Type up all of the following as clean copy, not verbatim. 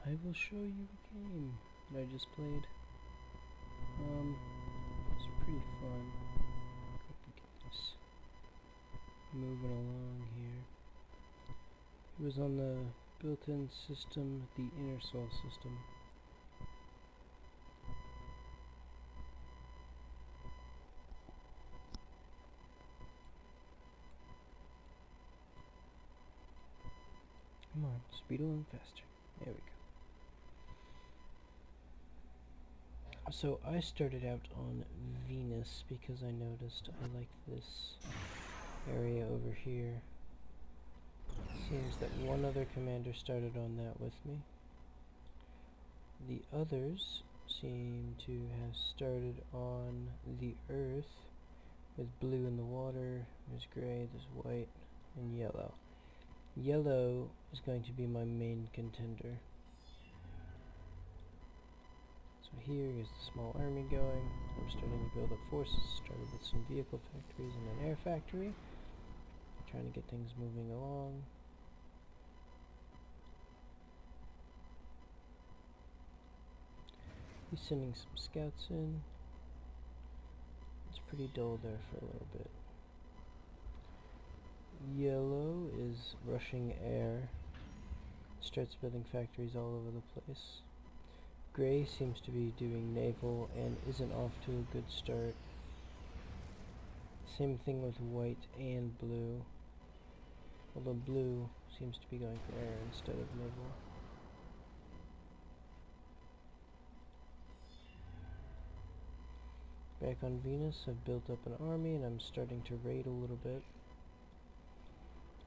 I will show you a game that I just played. It's pretty fun. Quickly get this moving along here. It was on the built-in system, the Inner Soul system. Come on, speed along faster. There we go. So I started out on Venus because I noticed I liked this area over here. Seems that one other commander started on that with me. The others seem to have started on the Earth with blue in the water, there's gray, there's white, and yellow. Yellow is going to be my main contender. So here is the small army going. I'm starting to build up forces, started with some vehicle factories and an air factory. Trying to get things moving along. He's sending some scouts in. It's pretty dull there for a little bit. Yellow is rushing air. Starts building factories all over the place. Gray seems to be doing naval and isn't off to a good start. Same thing with white and blue. Although blue seems to be going for air instead of naval. Back on Venus, I've built up an army and I'm starting to raid a little bit.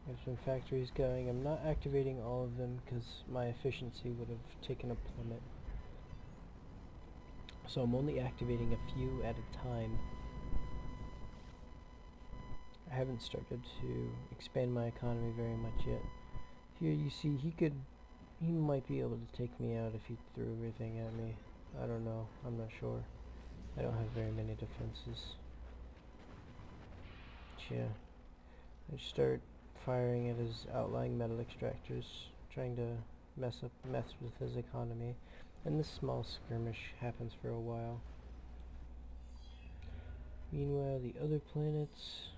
I have some factories going. I'm not activating all of them because my efficiency would have taken a plummet. So I'm only activating a few at a time. I haven't started to expand my economy very much yet. Here you see he might be able to take me out if he threw everything at me. I don't know, I'm not sure. I don't have very many defenses. But yeah, I start firing at his outlying metal extractors, trying to mess with his economy, and this small skirmish happens for a while. Meanwhile, the other planets,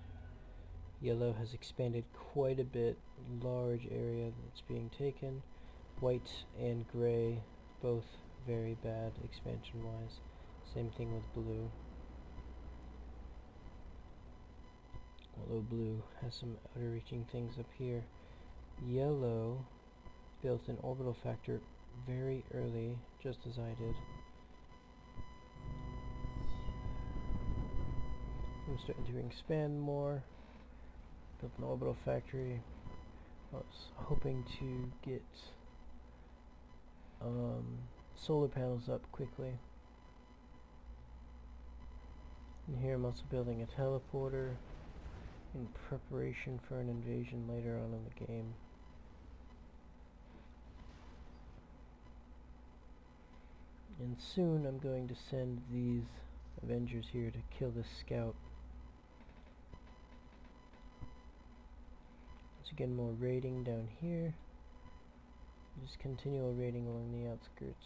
yellow has expanded quite a bit, large area that's being taken. White and gray, both very bad expansion wise. Same thing with blue. Although blue has some outer reaching things up here. Yellow built an orbital factor very early, just as I did. I'm starting to expand more. Built an orbital factory. I was hoping to get solar panels up quickly. And here I'm also building a teleporter in preparation for an invasion later on in the game. And soon I'm going to send these Avengers here to kill this scout. Once again, more raiding down here. Just continual raiding along the outskirts.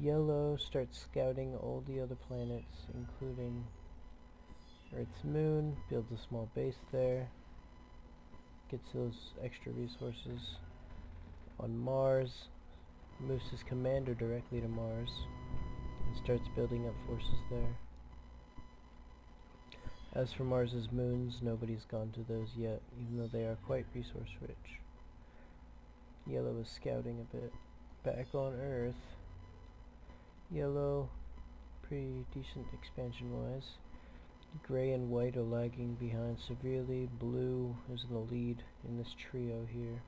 Yellow starts scouting all the other planets, including Earth's moon, builds a small base there, gets those extra resources. On Mars, moves his commander directly to Mars, and starts building up forces there. As for Mars's moons, nobody's gone to those yet, even though they are quite resource rich. Yellow is scouting a bit. Back on Earth, yellow, pretty decent expansion wise. Gray and white are lagging behind severely. Blue is in the lead in this trio here.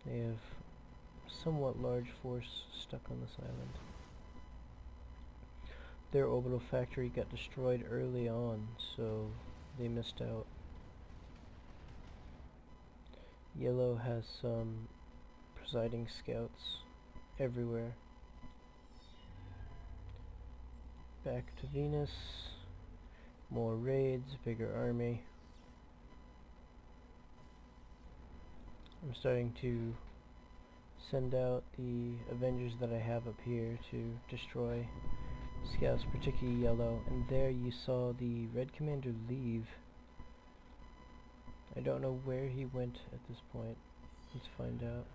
They have somewhat large force stuck on this island. Their orbital factory got destroyed early on, so they missed out. Yellow has some presiding scouts everywhere. Back to Venus. More raids, bigger army. I'm starting to send out the Avengers that I have up here to destroy scouts, particularly yellow. And there you saw the red commander leave. I don't know where he went at this point. Let's find out.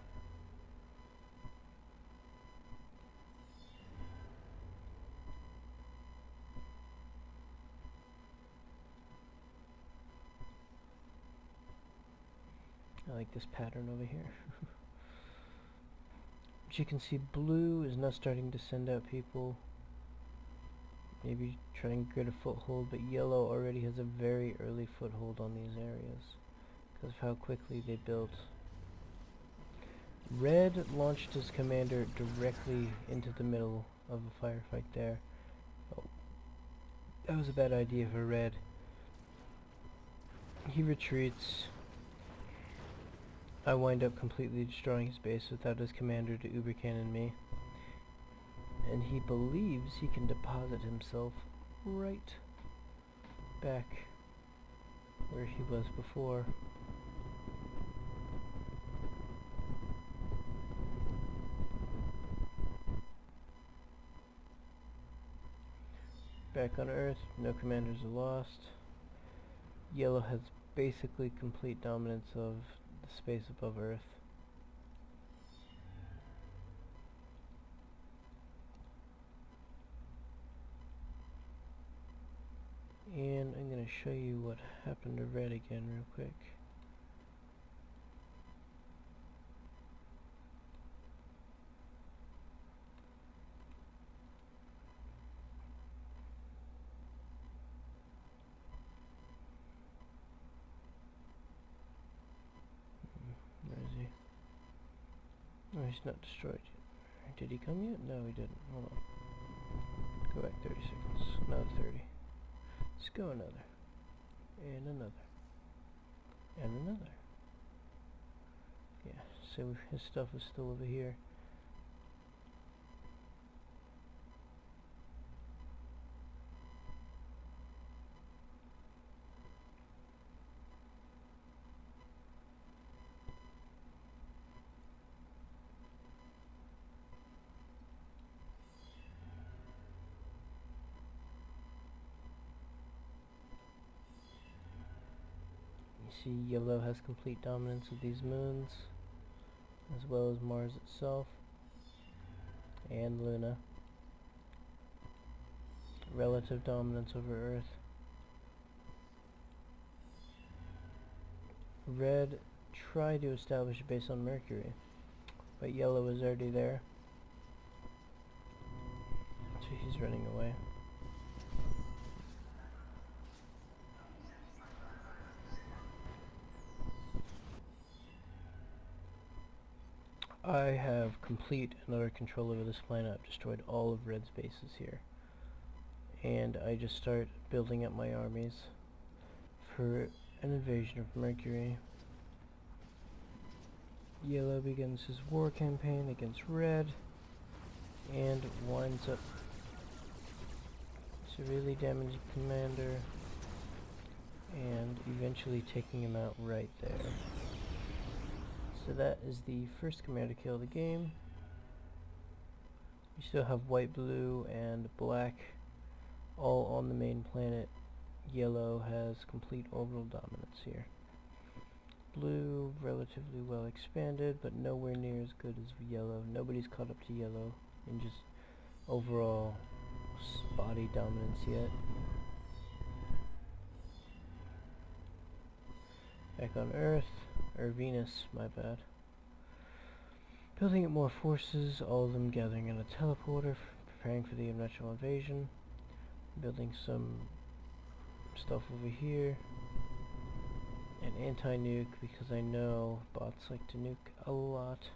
I like this pattern over here. But you can see blue is now starting to send out people. Maybe try and get a foothold, but yellow already has a very early foothold on these areas because of how quickly they built. Red launched his commander directly into the middle of a firefight there. Oh, that was a bad idea for Red. He retreats. I wind up completely destroying his base without his commander to uber-cannon me. And he believes he can deposit himself right back where he was before. Back on Earth, no commanders are lost. Yellow has basically complete dominance of the space above Earth. And I'm going to show you what happened to Red again real quick. Where is he? Oh, he's not destroyed yet. Did he come yet? No, he didn't. Hold on. Go back 30 seconds. Another 30. Let's go another. And another. And another. Yeah, so his stuff is still over here. See, yellow has complete dominance of these moons, as well as Mars itself, and Luna. Relative dominance over Earth. Red tried to establish a base on Mercury, but yellow is already there, so he's running away. I have complete and utter control over this planet. I've destroyed all of Red's bases here. And I just start building up my armies for an invasion of Mercury. Yellow begins his war campaign against Red and winds up severely damaging Commander and eventually taking him out right there. So that is the first commander kill of the game. You still have white, blue, and black all on the main planet. Yellow has complete orbital dominance here. Blue, relatively well expanded, but nowhere near as good as yellow. Nobody's caught up to yellow in just overall spotty dominance yet. Back on Earth, or Venus, my bad. Building up more forces, all of them gathering in a teleporter, preparing for the eventual invasion. Building some stuff over here. An anti-nuke, because I know bots like to nuke a lot.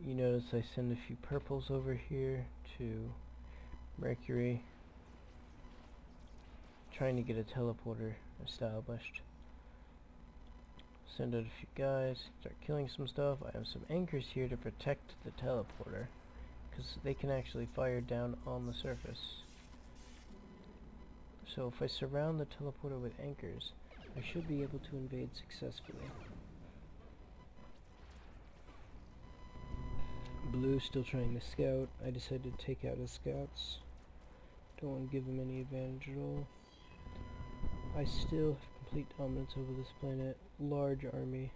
You notice I send a few purples over here to Mercury, trying to get a teleporter established. Send out a few guys, start killing some stuff. I have some anchors here to protect the teleporter, because they can actually fire down on the surface. So if I surround the teleporter with anchors, I should be able to invade successfully. Blue still trying to scout. I decided to take out his scouts. Don't want to give him any advantage at all. I still have complete dominance over this planet. Large army.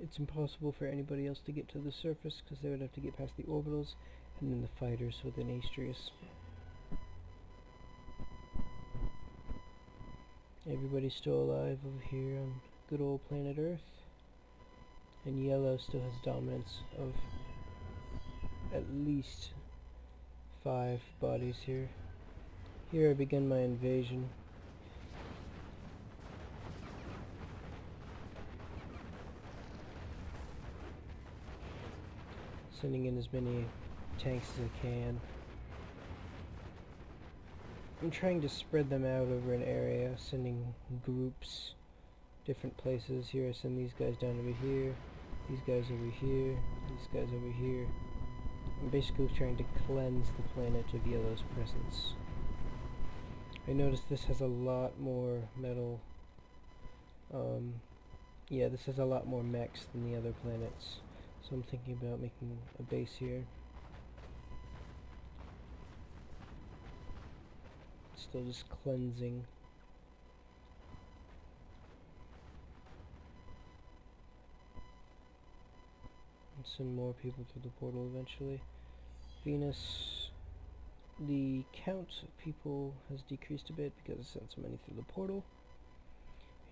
It's impossible for anybody else to get to the surface because they would have to get past the orbitals and then the fighters within Astrius. Everybody's still alive over here on good old planet Earth. And yellow still has dominance of at least 5 bodies here. Here I begin my invasion. Sending in as many tanks as I can. I'm trying to spread them out over an area, sending groups, different places. Here I send these guys down over here, these guys over here, these guys over here. I'm basically trying to cleanse the planet of yellow's presence. I noticed this has a lot more metal, yeah, this has a lot more mechs than the other planets. So I'm thinking about making a base here. Still just cleansing. And send more people through the portal eventually. Venus, the count of people has decreased a bit because I sent so many through the portal.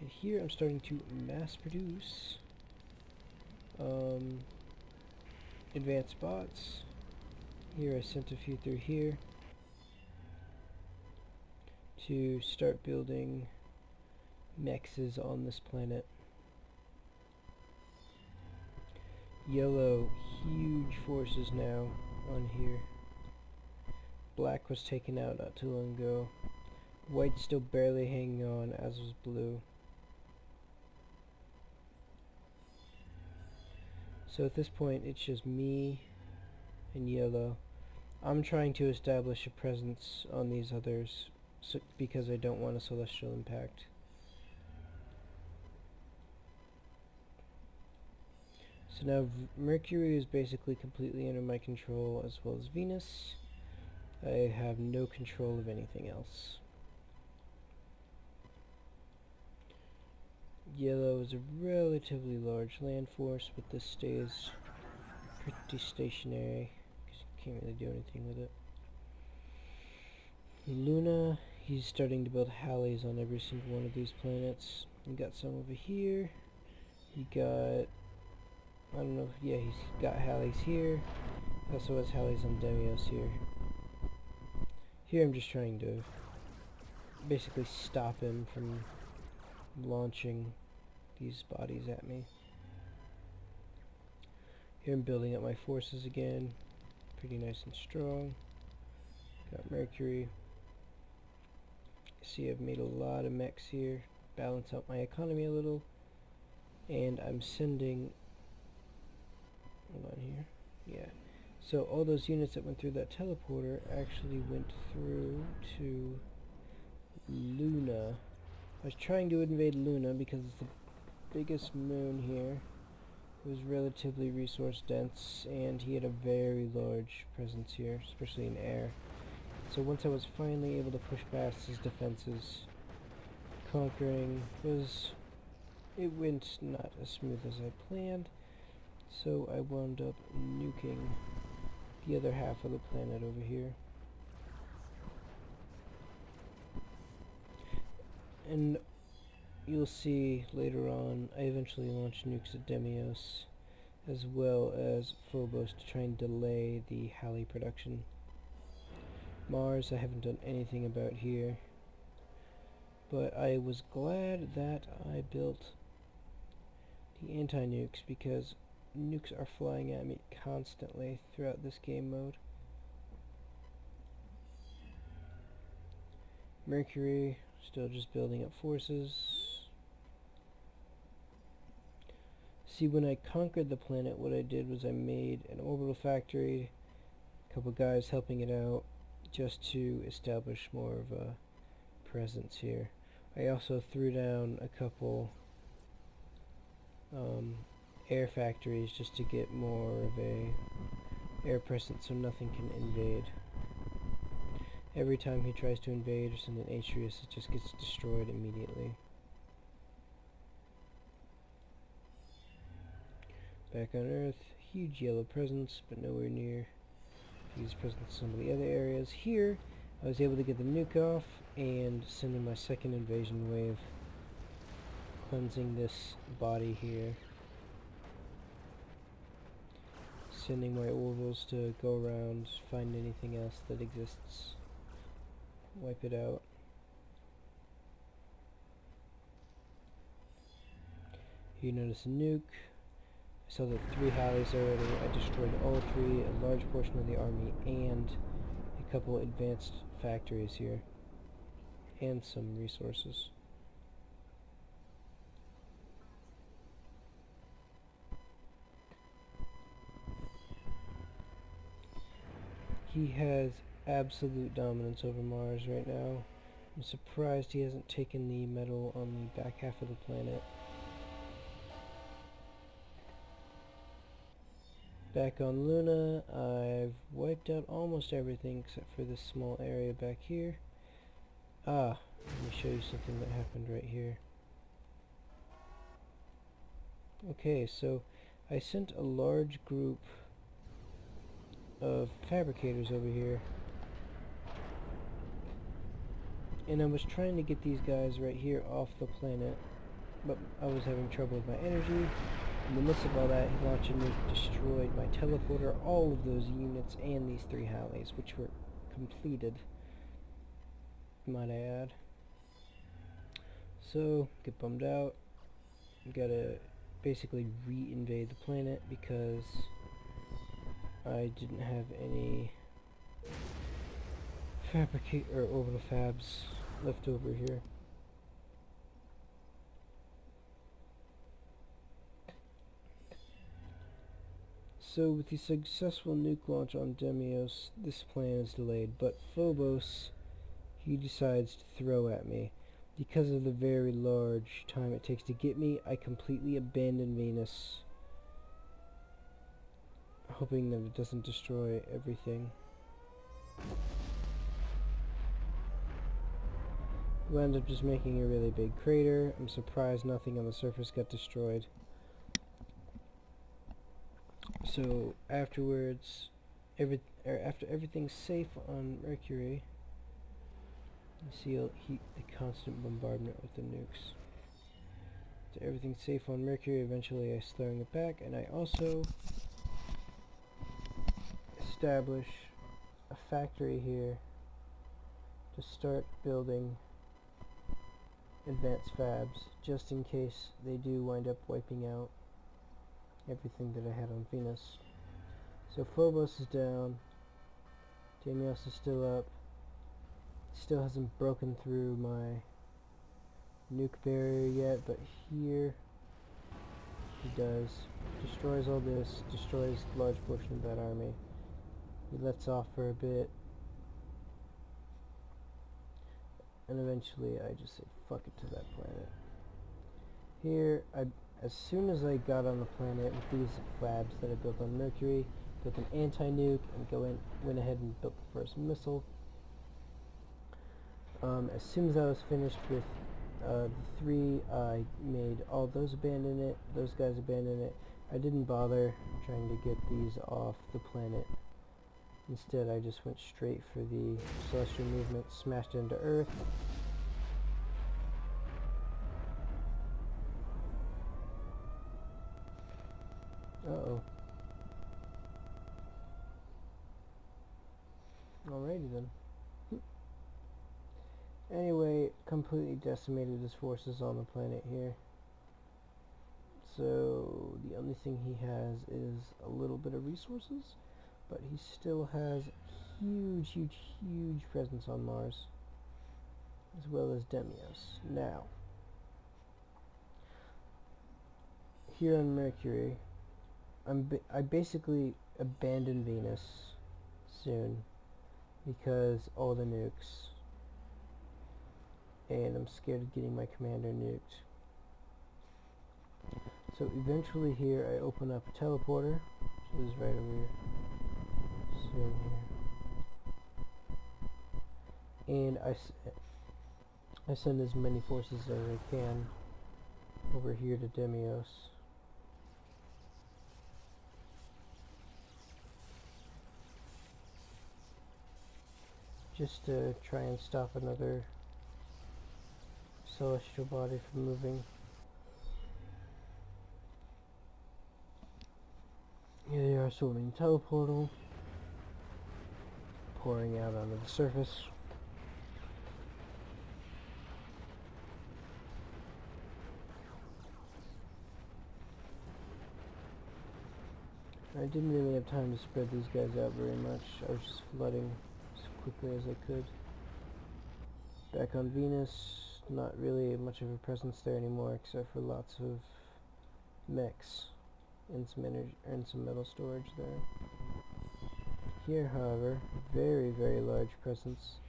And here I'm starting to mass produce advanced bots. Here I sent a few through here to start building mexes on this planet. Yellow, huge forces now on here. Black was taken out not too long ago. White's still barely hanging on, as was blue. So at this point it's just me and yellow. I'm trying to establish a presence on these others because I don't want a celestial impact. So now Mercury is basically completely under my control, as well as Venus. I have no control of anything else. Yellow is a relatively large land force, but this stays pretty stationary because you can't really do anything with it. Luna, he's starting to build Halleys on every single one of these planets. You got some over here. You got, I don't know, yeah, he's got Halleys here. He also has Halleys on Demios here. Here I'm just trying to basically stop him from launching these bodies at me. Here I'm building up my forces again, pretty nice and strong. Got Mercury. See, I've made a lot of mechs here, balance out my economy a little, and I'm sending, hold on here, yeah, so all those units that went through that teleporter actually went through to Luna. I was trying to invade Luna because it's the biggest moon here. It was relatively resource dense, and he had a very large presence here, especially in air. So once I was finally able to push past his defenses, conquering it went not as smooth as I planned, so I wound up nuking the other half of the planet over here. And you'll see later on, I eventually launched nukes at Demios, as well as Phobos to try and delay the Halley production. Mars I haven't done anything about here, but I was glad that I built the anti-nukes because nukes are flying at me constantly throughout this game mode. Mercury, still just building up forces. See, when I conquered the planet, what I did was I made an orbital factory, a couple guys helping it out, just to establish more of a presence here. I also threw down a couple air factories just to get more of a air presence so nothing can invade. Every time he tries to invade or send an Atreus, it just gets destroyed immediately. Back on Earth, huge yellow presence, but nowhere near his presence in some of the other areas. Here, I was able to get the nuke off and send in my second invasion wave, cleansing this body here. Sending my orvals to go around, find anything else that exists, wipe it out. You notice a nuke. I saw that 3 Halleys already. I destroyed all 3, a large portion of the army, and a couple advanced factories here, and some resources. He has absolute dominance over Mars right now. I'm surprised he hasn't taken the metal on the back half of the planet. Back on Luna, I've wiped out almost everything except for this small area back here. Let me show you something that happened right here. Okay, so I sent a large group of fabricators over here, and I was trying to get these guys right here off the planet, but I was having trouble with my energy. In the midst of all that, he launched a nuke, destroyed my teleporter, all of those units, and these 3 Halleys, which were completed, might I add. So, get bummed out. Gotta basically re-invade the planet because I didn't have any orbital fabs left over here. So with the successful nuke launch on Demios, this plan is delayed, but Phobos, he decides to throw at me. Because of the very large time it takes to get me, I completely abandon Venus, hoping that it doesn't destroy everything. Wound up just making a really big crater. I'm surprised nothing on the surface got destroyed. So afterwards, after everything's safe on Mercury, you see the constant bombardment with the nukes. So everything's safe on Mercury. Eventually I slurring it back, and I also establish a factory here to start building advanced fabs, just in case they do wind up wiping out everything that I had on Venus. So Phobos is down, Deimos is still up, still hasn't broken through my nuke barrier yet, but here he does. Destroys all this, destroys a large portion of that army. He lets off for a bit, and eventually I just say fuck it to that planet. Here, as soon as I got on the planet with these fabs that I built on Mercury, built an anti-nuke, and went ahead and built the first missile. As soon as I was finished with the 3, I made all those abandon it, those guys abandon it. I didn't bother trying to get these off the planet. Instead, I just went straight for the celestial movement, smashed into Earth. Uh-oh. Alrighty then. Anyway, completely decimated his forces on the planet here. So, the only thing he has is a little bit of resources, but he still has huge presence on Mars, as well as Demios. Now, here on Mercury, I basically abandon Venus soon, because all the nukes. and I'm scared of getting my commander nuked. So eventually here I open up a teleporter, which is right over here. So here. And I send as many forces as I can over here to Demios. Just to try and stop another celestial body from moving. Here they are swimming teleportal, pouring out onto the surface. I didn't really have time to spread these guys out very much. I was just flooding as quickly as I could. Back on Venus, not really much of a presence there anymore, except for lots of mechs and some energy and some metal storage there. Here, however, very, very large presence.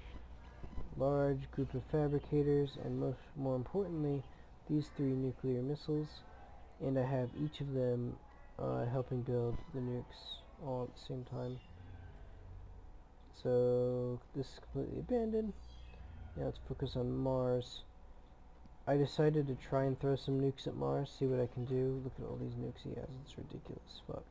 Large group of fabricators, and more importantly, these 3 nuclear missiles, and I have each of them helping build the nukes all at the same time. So this is completely abandoned. Now let's focus on Mars. I decided to try and throw some nukes at Mars, see what I can do. Look at all these nukes he has, it's ridiculous. Fuck.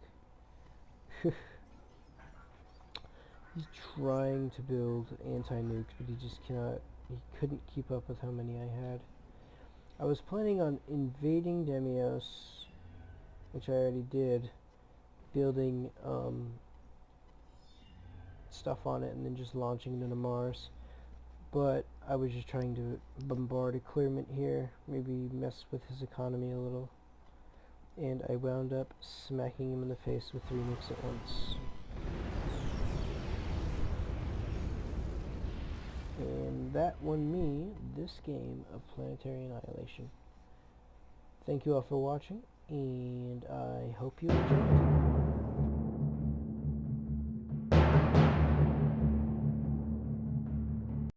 He's trying to build anti-nukes, but he just cannot, he couldn't keep up with how many I had. I was planning on invading Demios, which I already did, building stuff on it and then just launching it into Mars. But I was just trying to bombard a clearment here, maybe mess with his economy a little. And I wound up smacking him in the face with 3 nukes at once. And that won me this game of Planetary Annihilation. Thank you all for watching, and I hope you enjoyed.